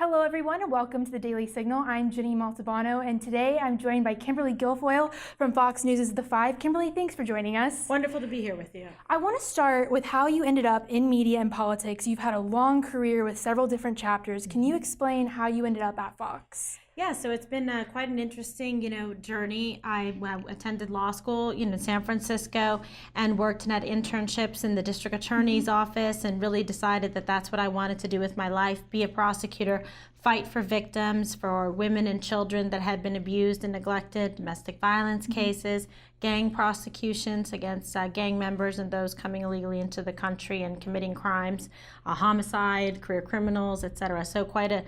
Hello everyone and welcome to the Daily Signal. I'm Jenny Maltabano and today I'm joined by Kimberly Guilfoyle from Fox News' The Five. Kimberly, thanks for joining us. Wonderful to be here with you. I want to start with how you ended up in media and politics. You've had a long career with several different chapters. Can you explain how you ended up at Fox? Yeah, so it's been quite an interesting, journey. I attended law school, in San Francisco and worked at internships in the district attorney's office and really decided that that's what I wanted to do with my life, be a prosecutor, fight for victims, for women and children that had been abused and neglected, domestic violence cases, gang prosecutions against gang members and those coming illegally into the country and committing crimes, homicide, career criminals, etc. So quite a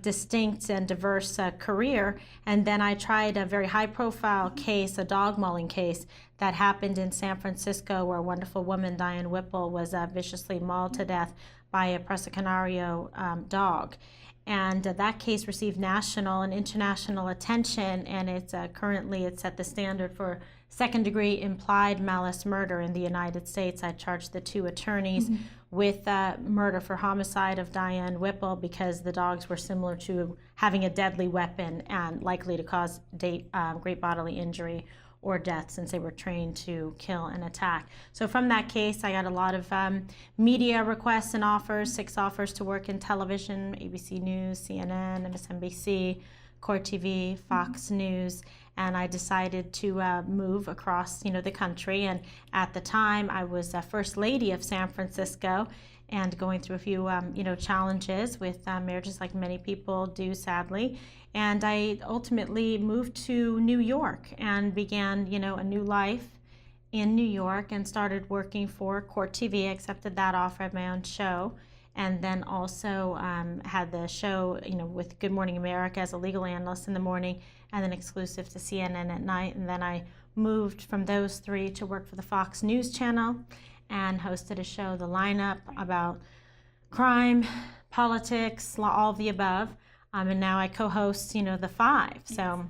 distinct and diverse career. And then I tried a very high-profile case, a dog mauling case that happened in San Francisco where a wonderful woman, Diane Whipple, was viciously mauled to death by a Presa Canario dog. And that case received national and international attention, and it's currently set the standard for second-degree implied malice murder in the United States. I charged the two attorneys with murder for homicide of Diane Whipple because the dogs were similar to having a deadly weapon and likely to cause great bodily injury or death since they were trained to kill and attack. So from that case, I got a lot of media requests and offers, 6 offers to work in television, ABC News, CNN, MSNBC, Court TV, Fox News, and I decided to move across, the country. And at the time, I was First Lady of San Francisco and going through a few, challenges with marriages like many people do, sadly. And I ultimately moved to New York and began, a new life in New York and started working for Court TV. I accepted that offer, had my own show, and then also had the show, with Good Morning America as a legal analyst in the morning, and then exclusive to CNN at night. And then I moved from those 3 to work for the Fox News channel and hosted a show, The Lineup, about crime, politics, all of the above. And now I co-host, The Five. So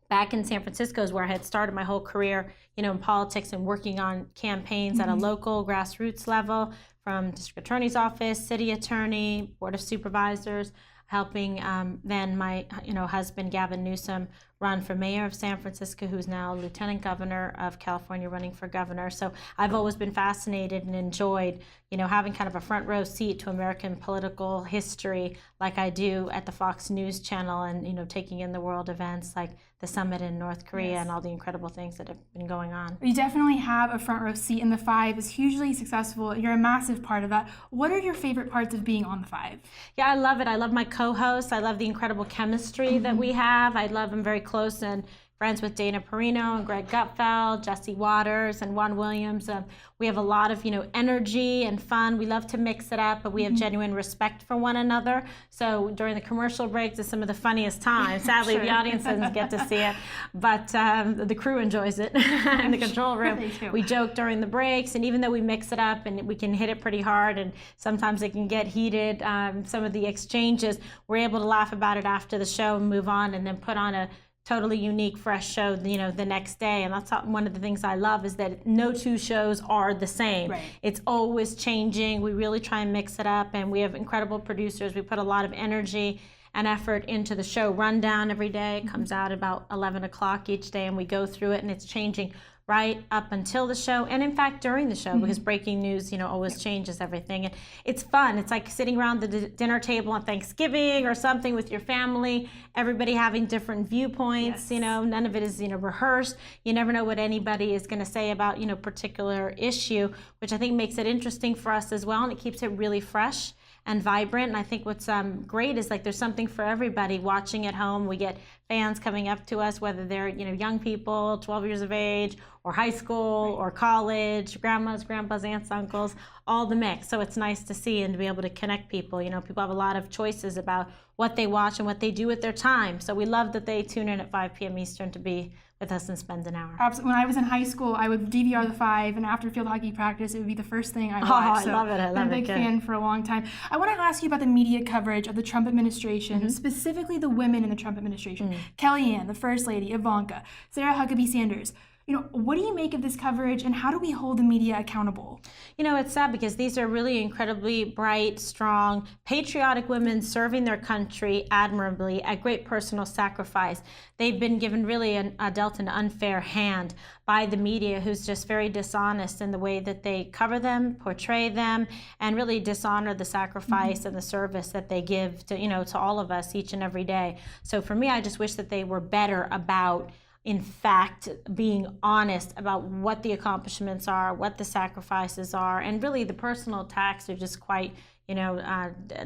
back in San Francisco is where I had started my whole career, in politics and working on campaigns at a local grassroots level, from district attorney's office, city attorney, board of supervisors, helping then my husband Gavin Newsom run for mayor of San Francisco, who's now lieutenant governor of California, running for governor. So I've always been fascinated and enjoyed having kind of a front row seat to American political history like I do at the Fox News channel, and taking in the world events like the summit in North Korea and all the incredible things that have been going on. You definitely have a front row seat, and The Five is hugely successful. You're a massive part of that. What are your favorite parts of being on The Five? Yeah, I love it. I love my co-hosts. I love the incredible chemistry that we have. I love them very close and friends with Dana Perino and Greg Gutfeld, Jesse Waters, and Juan Williams. We have a lot of energy and fun. We love to mix it up, but we have genuine respect for one another. So during the commercial breaks is some of the funniest times. Sadly, the audience doesn't get to see it, but the crew enjoys it in the control room. We joke during the breaks, and even though we mix it up and we can hit it pretty hard, and sometimes it can get heated, some of the exchanges, we're able to laugh about it after the show and move on, and then put on a totally unique, fresh show, the next day. And that's one of the things I love, is that no 2 shows are the same. Right. It's always changing. We really try and mix it up, and we have incredible producers. We put a lot of energy and effort into the show rundown every day. It comes out about 11 o'clock each day, and we go through it, and it's changing right up until the show, and in fact during the show, because breaking news always changes everything. And it's fun. It's like sitting around the dinner table on Thanksgiving or something with your family, everybody having different viewpoints. None of it is rehearsed. You never know what anybody is going to say about particular issue, which I think makes it interesting for us as well, and it keeps it really fresh and vibrant. And I think what's great is there's something for everybody watching at home. We get fans coming up to us, whether they're young people, 12 years of age, or high school, or college, grandmas, grandpas, aunts, uncles, all the mix. So it's nice to see and to be able to connect people. People have a lot of choices about what they watch and what they do with their time. So we love that they tune in at 5 p.m. Eastern to be with us and spend an hour. Absolutely. When I was in high school, I would DVR The Five, and after field hockey practice, it would be the first thing I watched. I love it. I love it. I'm a big fan for a long time. I want to ask you about the media coverage of the Trump administration, specifically the women in the Trump administration. Kellyanne, the First Lady, Ivanka, Sarah Huckabee Sanders. What do you make of this coverage, and how do we hold the media accountable? It's sad because these are really incredibly bright, strong, patriotic women serving their country admirably at great personal sacrifice. They've been given really dealt an unfair hand by the media, who's just very dishonest in the way that they cover them, portray them, and really dishonor the sacrifice and the service that they give to all of us each and every day. So for me, I just wish that they were better about, in fact, being honest about what the accomplishments are, what the sacrifices are, and really the personal attacks are just quite,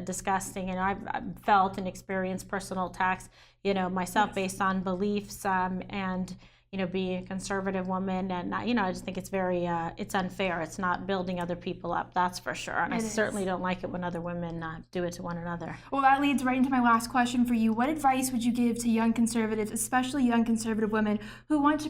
disgusting. And I've felt and experienced personal attacks, myself, based on beliefs and being a conservative woman, and I just think it's very it's unfair. It's not building other people up, that's for sure. And I certainly don't like it when other women do it to one another. Well, that leads right into my last question for you. What advice would you give to young conservatives, especially young conservative women who want to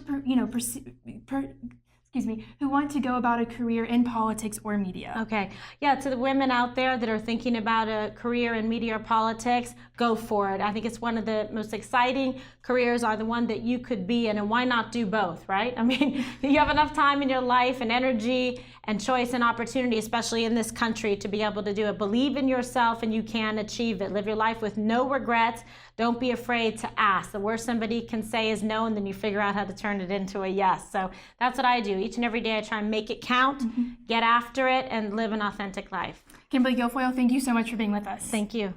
who want to go about a career in politics or media? Okay. Yeah, to the women out there that are thinking about a career in media or politics, go for it. I think it's one of the most exciting careers, are the one that you could be in, and why not do both, right? I mean, you have enough time in your life and energy and choice and opportunity, especially in this country, to be able to do it. Believe in yourself and you can achieve it. Live your life with no regrets. Don't be afraid to ask. The worst somebody can say is no, and then you figure out how to turn it into a yes. So that's what I do. Each and every day I try and make it count, get after it, and live an authentic life. Kimberly Guilfoyle, thank you so much for being with us. Thank you.